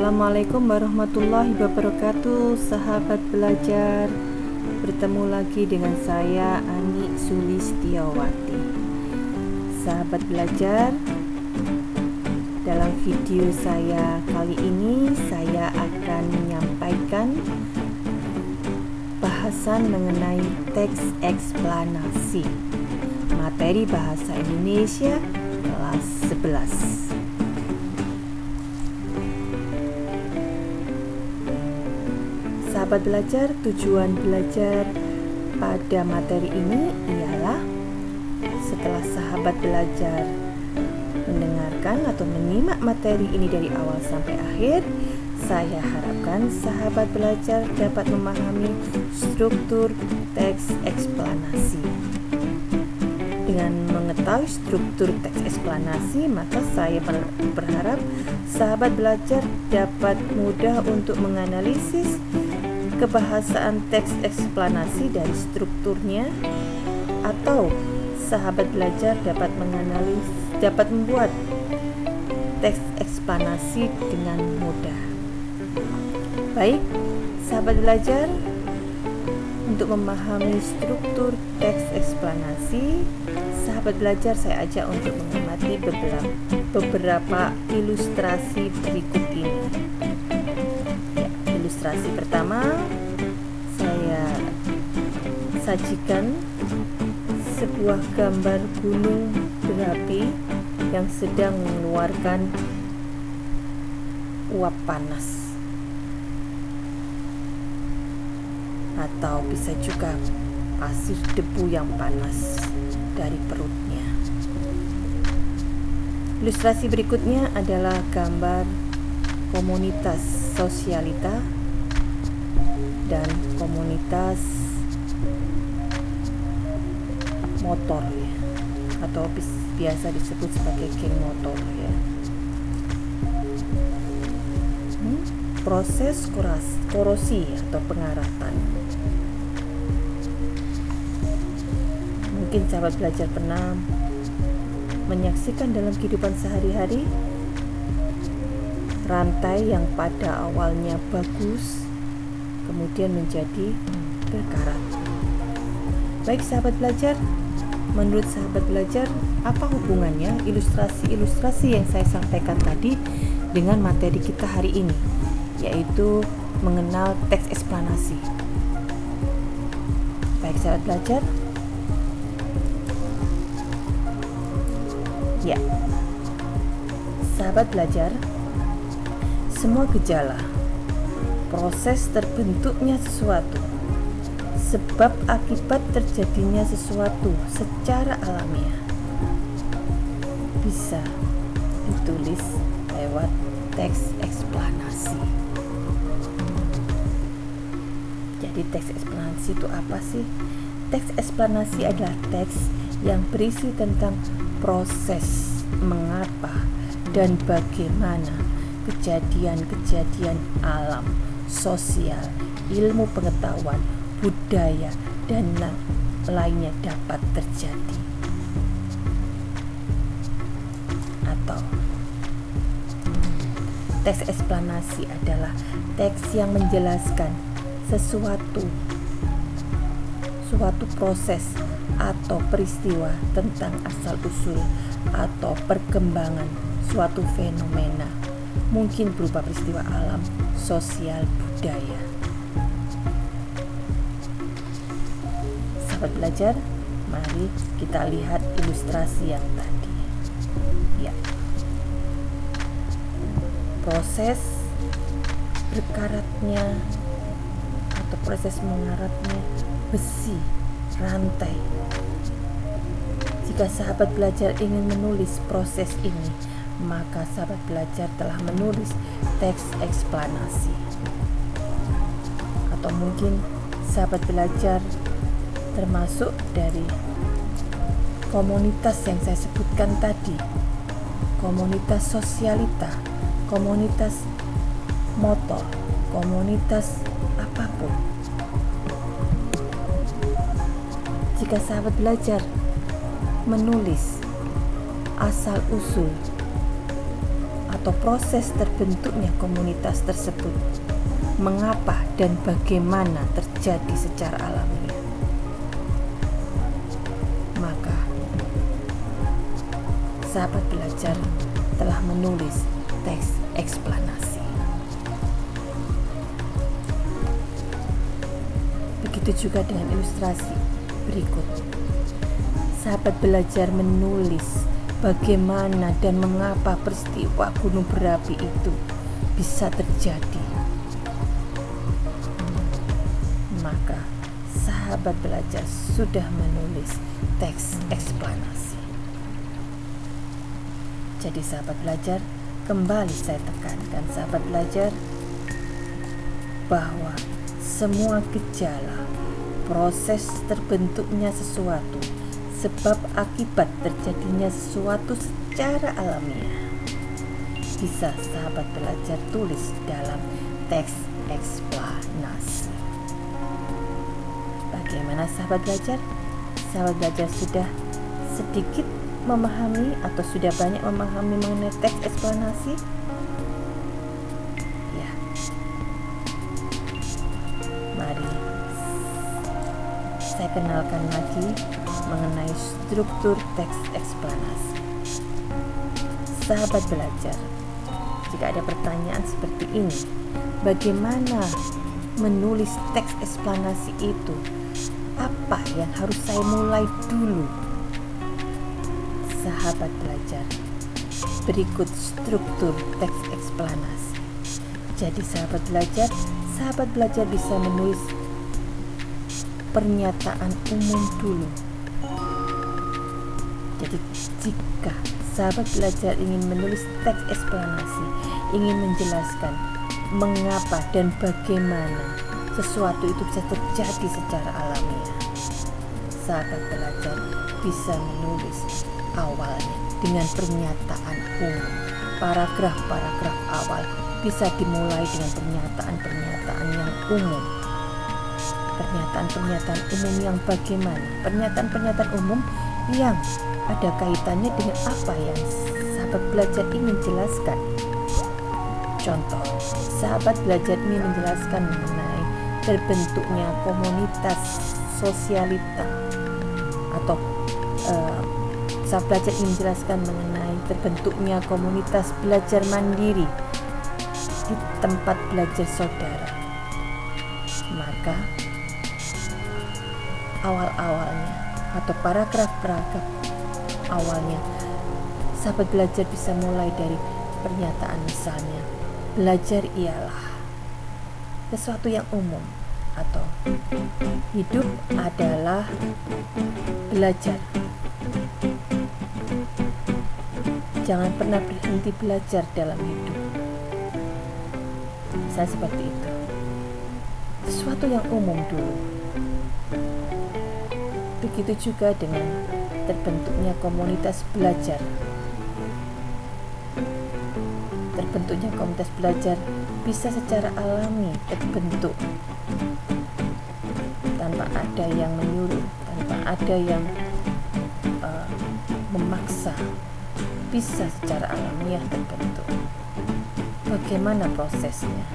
Assalamualaikum warahmatullahi wabarakatuh, sahabat belajar. Bertemu lagi dengan saya, Ani Sulistiawati. Sahabat belajar, dalam video saya kali ini saya akan menyampaikan bahasan mengenai teks eksplanasi, materi bahasa Indonesia kelas 11. Sahabat belajar, tujuan belajar pada materi ini ialah setelah sahabat belajar mendengarkan atau menyimak materi ini dari awal sampai akhir, saya harapkan sahabat belajar dapat memahami struktur teks eksplanasi. Dengan mengetahui struktur teks eksplanasi, maka saya berharap sahabat belajar dapat mudah untuk menganalisis kebahasaan teks eksplanasi dari strukturnya, atau sahabat belajar dapat membuat teks eksplanasi dengan mudah. Baik, sahabat belajar, untuk memahami struktur teks eksplanasi, sahabat belajar saya ajak untuk mengamati beberapa ilustrasi berikut ini. Ilustrasi pertama, saya sajikan sebuah gambar gunung berapi yang sedang mengeluarkan uap panas, atau bisa juga pasir debu yang panas dari perutnya. Ilustrasi berikutnya adalah gambar komunitas sosialita dan komunitas motor ya, atau biasa disebut sebagai geng motor ya. Proses korosi atau pengaratan. Mungkin sahabat belajar pernah menyaksikan dalam kehidupan sehari-hari rantai yang pada awalnya bagus kemudian menjadi berkarat. Baik sahabat belajar, menurut sahabat belajar, apa hubungannya ilustrasi yang saya sampaikan tadi dengan materi kita hari ini, yaitu mengenal teks eksplanasi? Baik sahabat belajar, ya, sahabat belajar, semua gejala, proses terbentuknya sesuatu, sebab akibat terjadinya sesuatu secara alamiah bisa ditulis lewat teks eksplanasi. Jadi teks eksplanasi itu apa sih? Teks eksplanasi adalah teks yang berisi tentang proses mengapa dan bagaimana kejadian-kejadian alam, sosial, ilmu pengetahuan, budaya, dan lainnya dapat terjadi. Atau teks eksplanasi adalah teks yang menjelaskan suatu proses atau peristiwa tentang asal-usul atau perkembangan suatu fenomena, mungkin berupa peristiwa alam, sosial, budaya. Sahabat belajar, mari kita lihat ilustrasi yang tadi. Ya. Proses berkaratnya atau proses mengaratnya besi rantai. Jika sahabat belajar ingin menulis proses ini, maka sahabat belajar telah menulis teks eksplanasi. Atau mungkin sahabat belajar termasuk dari komunitas yang saya sebutkan tadi, komunitas sosialita, komunitas motor, komunitas apapun. Jika sahabat belajar menulis asal-usul atau proses terbentuknya komunitas tersebut, mengapa dan bagaimana terjadi secara alamiah. Maka sahabat belajar telah menulis teks eksplanasi. Begitu juga dengan ilustrasi berikut. Sahabat belajar menulis bagaimana dan mengapa peristiwa gunung berapi itu bisa terjadi. Maka sahabat belajar sudah menulis teks eksplanasi. Jadi sahabat belajar, kembali saya tekankan sahabat belajar bahwa semua gejala, proses terbentuknya sesuatu, sebab akibat terjadinya sesuatu secara alamiah, bisa sahabat belajar tulis dalam teks eksplanasi. Bagaimana sahabat belajar? Sahabat belajar sudah sedikit memahami atau sudah banyak memahami mengenai teks eksplanasi? Ya. Mari saya kenalkan lagi mengenai struktur teks eksplanasi. Sahabat belajar, jika ada pertanyaan seperti ini, bagaimana menulis teks eksplanasi itu? Apa yang harus saya mulai dulu? Sahabat belajar, berikut struktur teks eksplanasi. Jadi sahabat belajar bisa menulis pernyataan umum dulu. Jadi jika sahabat belajar ingin menulis teks eksplanasi, ingin menjelaskan mengapa dan bagaimana sesuatu itu bisa terjadi secara alamiah, sahabat belajar bisa menulis awalnya dengan pernyataan umum. Paragraf-paragraf awal bisa dimulai dengan pernyataan-pernyataan yang umum. Pernyataan-pernyataan umum yang bagaimana? Pernyataan-pernyataan umum yang ada kaitannya dengan apa yang sahabat belajar ingin jelaskan. Contoh, sahabat belajar ingin menjelaskan mengenai terbentuknya komunitas sosialita, atau sahabat belajar ingin menjelaskan mengenai terbentuknya komunitas belajar mandiri di tempat belajar saudara. Maka awal-awalnya atau paragraf-paragraf awalnya, sahabat belajar bisa mulai dari pernyataan, misalnya belajar ialah sesuatu yang umum, atau hidup adalah belajar. Jangan pernah berhenti belajar dalam hidup. Misalnya seperti itu. Sesuatu yang umum dulu. Begitu juga dengan terbentuknya komunitas belajar. Terbentuknya komunitas belajar bisa secara alami terbentuk tanpa ada yang menyuruh, tanpa ada yang memaksa. Bisa secara alamiah terbentuk. Bagaimana prosesnya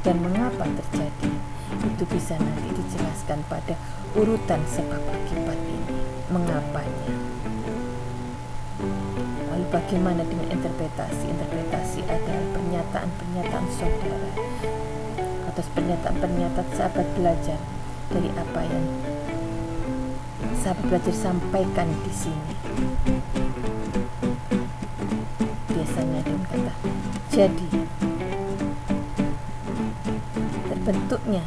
dan mengapa terjadi, itu bisa nanti dijelaskan pada urutan sebab akibat ini, mengapanya. Lalu bagaimana dengan interpretasi? Interpretasi adalah pernyataan-pernyataan saudara atau pernyataan-pernyataan sahabat belajar dari apa yang sahabat belajar sampaikan di sini. Biasanya dengan kata jadi. Terbentuknya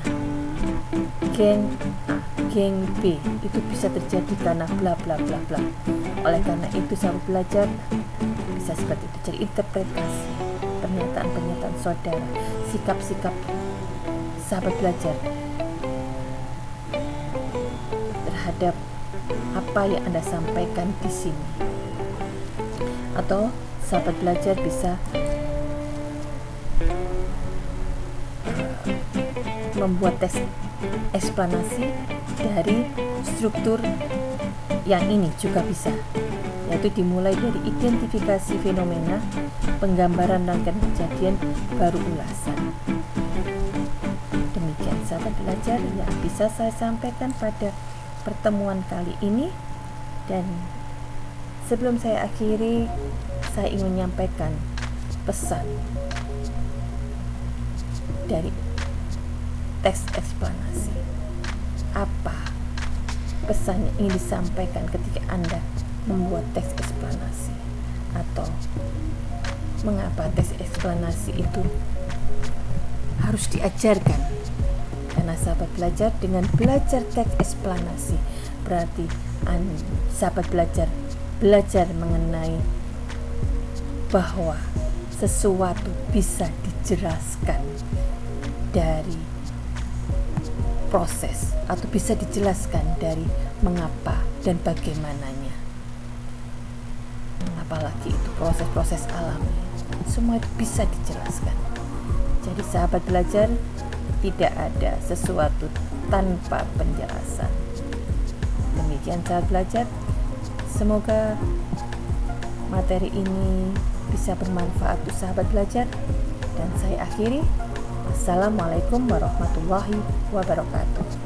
geng A, geng B itu bisa terjadi karena bla bla bla bla. Oleh karena itu sahabat belajar bisa seperti itu. Jadi interpretasi pernyataan-pernyataan saudara, sikap-sikap sahabat belajar terhadap apa yang Anda sampaikan di sini. Atau sahabat belajar bisa membuat tes eksplanasi dari struktur yang ini juga bisa. yaitu dimulai dari identifikasi fenomena, penggambaran rangkaian kejadian, baru ulasan. Demikian sahabat belajar yang bisa saya sampaikan pada pertemuan kali ini, dan sebelum saya akhiri, saya ingin menyampaikan pesan dari teks eksplanasi. Apa pesan yang ingin disampaikan ketika Anda membuat teks eksplanasi, atau mengapa teks eksplanasi itu harus diajarkan? Karena sahabat belajar, dengan belajar teks eksplanasi berarti sahabat belajar mengenai bahwa sesuatu bisa dijelaskan dari proses, atau bisa dijelaskan dari mengapa dan bagaimananya. Apalagi itu proses-proses alami, semua itu bisa dijelaskan. Jadi sahabat belajar, tidak ada sesuatu tanpa penjelasan. Demikian sahabat belajar, semoga materi ini bisa bermanfaat untuk sahabat belajar, dan saya akhiri. Assalamualaikum warahmatullahi wabarakatuh.